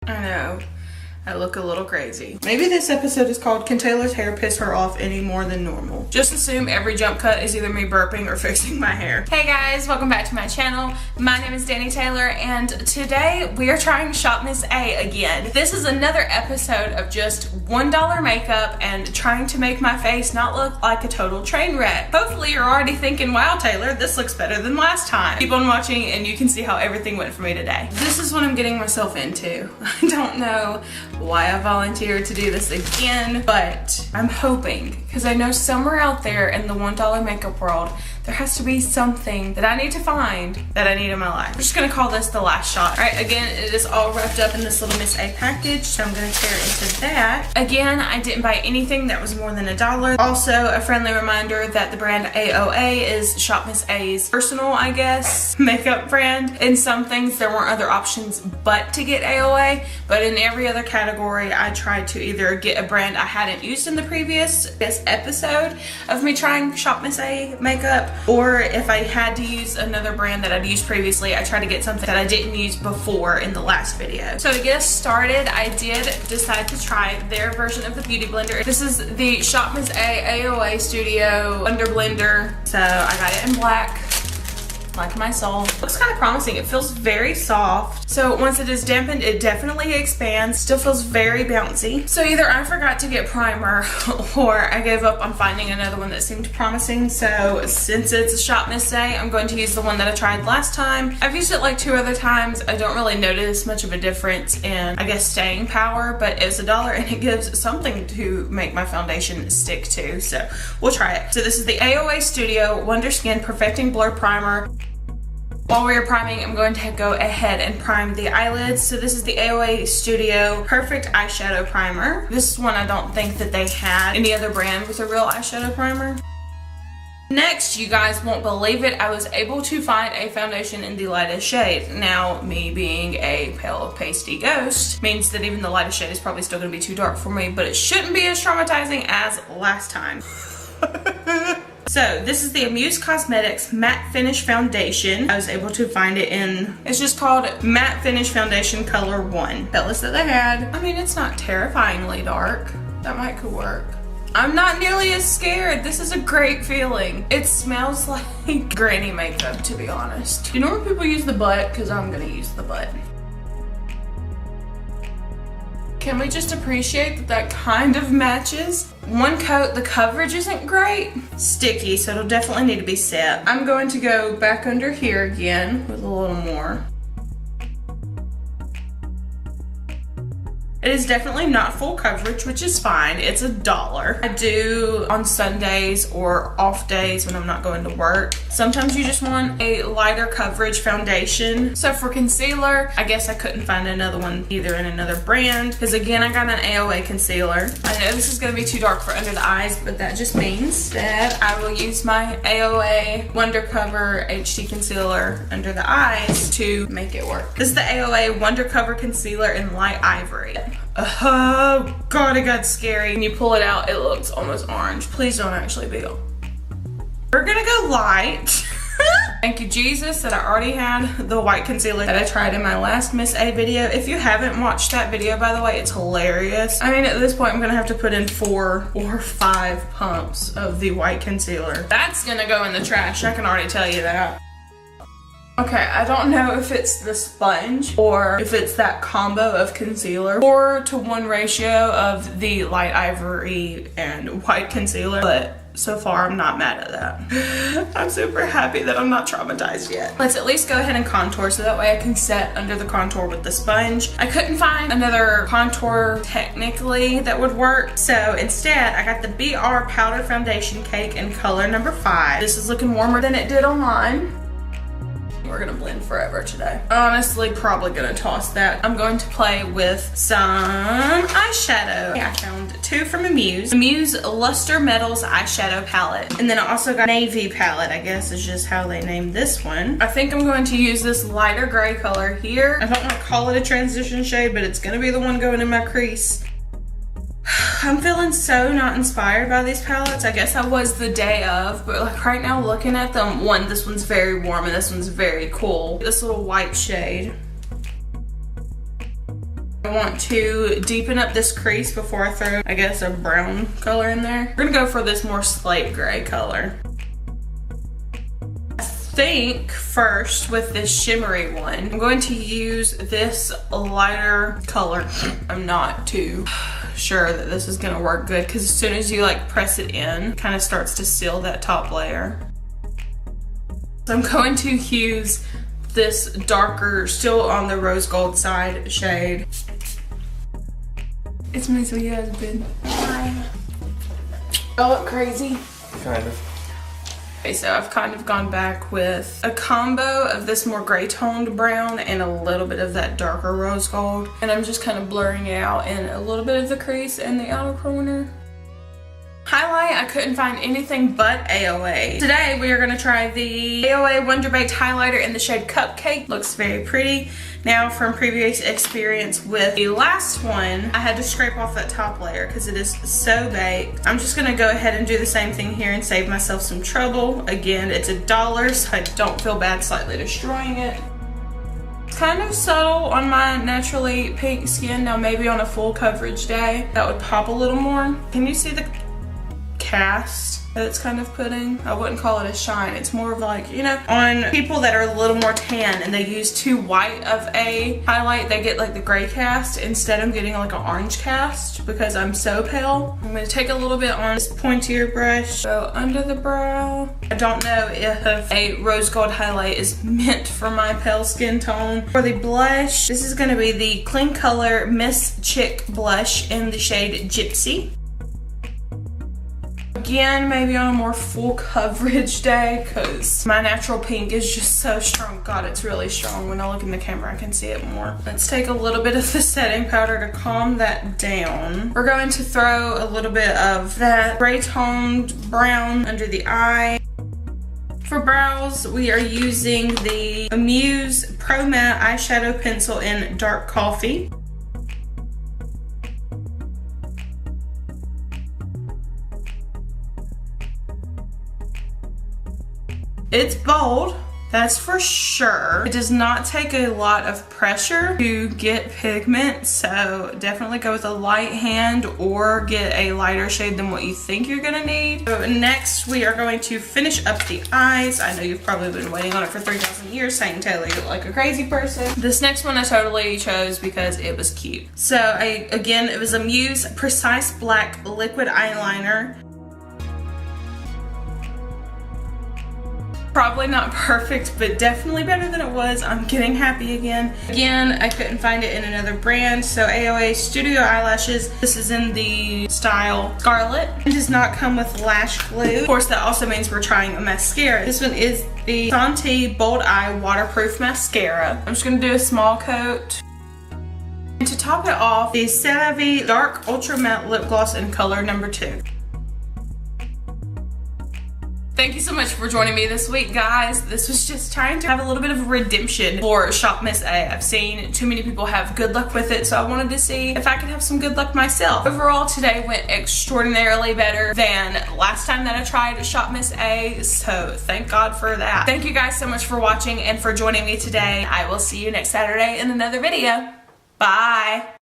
I know. I look a little crazy. Maybe this episode is called Can Taylor's Hair Piss Her Off Any More Than Normal? Just assume every jump cut is either me burping or fixing my hair. Hey guys, welcome back to my channel. My name is Danny Taylor and today we are trying Shop Miss A again. This is another episode of just $1 makeup and trying to make my face not look like a total train wreck. Hopefully you're already thinking, wow Taylor, this looks better than last time. Keep on watching and you can see how everything went for me today. This is what I'm getting myself into. I don't know why I volunteered to do this again, but I'm hoping, because I know somewhere out there in the $1 makeup world, there has to be something that I need to find that I need in my life. I'm just gonna call this the last shot. All right, again, it is all wrapped up in this little Miss A package, so I'm gonna tear into that. Again, I didn't buy anything that was more than $1. Also, a friendly reminder that the brand AOA is Shop Miss A's personal, I guess, makeup brand. In some things, there weren't other options but to get AOA, but in every other category, I tried to either get a brand I hadn't used in the previous episode of me trying Shop Miss A makeup, or if I had to use another brand that I'd used previously, I tried to get something that I didn't use before in the last video. So to get us started, I did decide to try their version of the Beauty Blender. This is the Shop Miss A AOA Studio Under Blender. So I got it in black, like my soul. Looks kind of promising. It feels very soft. So once it is dampened, it definitely expands. Still feels very bouncy. So either I forgot to get primer or I gave up on finding another one that seemed promising. So since it's a Shop Miss A, I'm going to use the one that I tried last time. I've used it like 2 other times. I don't really notice much of a difference in, I guess, staying power, but it's $1 and it gives something to make my foundation stick to. So we'll try it. So this is the AOA Studio Wonder Skin Perfecting Blur Primer. While we are priming, I'm going to go ahead and prime the eyelids. So this is the AOA Studio Perfect Eyeshadow Primer. This one I don't think that they had any other brand with a real eyeshadow primer. Next, you guys won't believe it, I was able to find a foundation in the lightest shade. Now, me being a pale pasty ghost means that even the lightest shade is probably still going to be too dark for me, but it shouldn't be as traumatizing as last time. So this is the Amuse Cosmetics Matte Finish Foundation. I was able to find it in, it's just called Matte Finish Foundation Color 1. That that they had. I mean, it's not terrifyingly dark. That might could work. I'm not nearly as scared. This is a great feeling. It smells like granny makeup, to be honest. You know where people use the butt? Because I'm gonna use the butt. Can we just appreciate that that kind of matches? One coat, the coverage isn't great. Sticky, so it'll definitely need to be set. I'm going to go back under here again with a little more. It is definitely not full coverage, which is fine. It's $1. I do on Sundays or off days when I'm not going to work. Sometimes you just want a lighter coverage foundation. So for concealer, I guess I couldn't find another one either in another brand, because again, I got an AOA concealer. I know this is gonna be too dark for under the eyes, but that just means that I will use my AOA Wonder Cover HD Concealer under the eyes to make it work. This is the AOA Wonder Cover Concealer in Light Ivory. Oh God, it got scary. When you pull it out, it looks almost orange. Please don't actually be. We're gonna go light. Thank you, Jesus, that I already had the white concealer that I tried in my last Miss A video. If you haven't watched that video, by the way, it's hilarious. I mean, at this point, I'm gonna have to put in 4 or 5 pumps of the white concealer. That's gonna go in the trash, I can already tell you that. Okay, I don't know if it's the sponge or if it's that combo of concealer, 4:1 ratio of the light ivory and white concealer, but so far I'm not mad at that. I'm super happy that I'm not traumatized yet. Let's at least go ahead and contour so that way I can set under the contour with the sponge. I couldn't find another contour technically that would work, so instead I got the BR Powder Foundation Cake in color number 5. This is looking warmer than it did online. We're gonna blend forever today. Honestly, probably gonna toss that. I'm going to play with some eyeshadow. I found 2 from Amuse. Amuse Luster Metals eyeshadow palette. And then I also got Navy palette, I guess is just how they named this one. I think I'm going to use this lighter gray color here. I don't want to call it a transition shade, but it's gonna be the one going in my crease. I'm feeling so not inspired by these palettes. I guess I was the day of, but like right now looking at them, this one's very warm and this one's very cool. This little white shade. I want to deepen up this crease before I throw, I guess, a brown color in there. We're gonna go for this more slate gray color. I think first with this shimmery one, I'm going to use this lighter color. I'm not too sure that this is gonna work good because as soon as you like press it in, it kind of starts to seal that top layer. So I'm going to use this darker, still on the rose gold side shade. It's my sweet husband. Hi. I look crazy. Kind of. Okay, so I've kind of gone back with a combo of this more gray toned brown and a little bit of that darker rose gold. And I'm just kind of blurring it out in a little bit of the crease and the outer corner. Highlight, I couldn't find anything but AOA. Today we are going to try the AOA Wonder Baked highlighter in the shade Cupcake. Looks very pretty. Now from previous experience with the last one, I had to scrape off that top layer because it is so baked. I'm just going to go ahead and do the same thing here and save myself some trouble. Again, it's $1, so I don't feel bad slightly destroying it. Kind of subtle on my naturally pink skin. Now maybe on a full coverage day that would pop a little more. Can you see the cast that it's kind of putting? I wouldn't call it a shine. It's more of like, you know, on people that are a little more tan and they use too white of a highlight, they get like the gray cast. Instead I'm getting like an orange cast because I'm so pale. I'm going to take a little bit on this pointier brush, go under the brow. I don't know if a rose gold highlight is meant for my pale skin tone. For the blush, this is going to be the Clean Color Miss Chick blush in the shade Gypsy. Again, maybe on a more full coverage day because my natural pink is just so strong. God, it's really strong. When I look in the camera, I can see it more. Let's take a little bit of the setting powder to calm that down. We're going to throw a little bit of that gray toned brown under the eye. For brows, we are using the Muse Pro Matte Eyeshadow Pencil in Dark Coffee. It's bold, that's for sure. It does not take a lot of pressure to get pigment, so definitely go with a light hand or get a lighter shade than what you think you're gonna need. So next we are going to finish up the eyes. I know you've probably been waiting on it for 3,000 years saying, Taylor, you look like a crazy person. This next one I totally chose because it was cute. So again, it was a Muse Precise Black Liquid Eyeliner. Probably not perfect, but definitely better than it was. I'm getting happy again. Again, I couldn't find it in another brand, so AOA Studio Eyelashes. This is in the style Scarlet. It does not come with lash glue. Of course, that also means we're trying a mascara. This one is the Santi Bold Eye Waterproof Mascara. I'm just gonna do a small coat. And to top it off, the Savvy Dark Ultra Matte Lip Gloss in color number 2. Thank you so much for joining me this week, guys. This was just trying to have a little bit of redemption for Shop Miss A. I've seen too many people have good luck with it, so I wanted to see if I could have some good luck myself. Overall, today went extraordinarily better than last time that I tried Shop Miss A, so thank God for that. Thank you guys so much for watching and for joining me today. I will see you next Saturday in another video. Bye.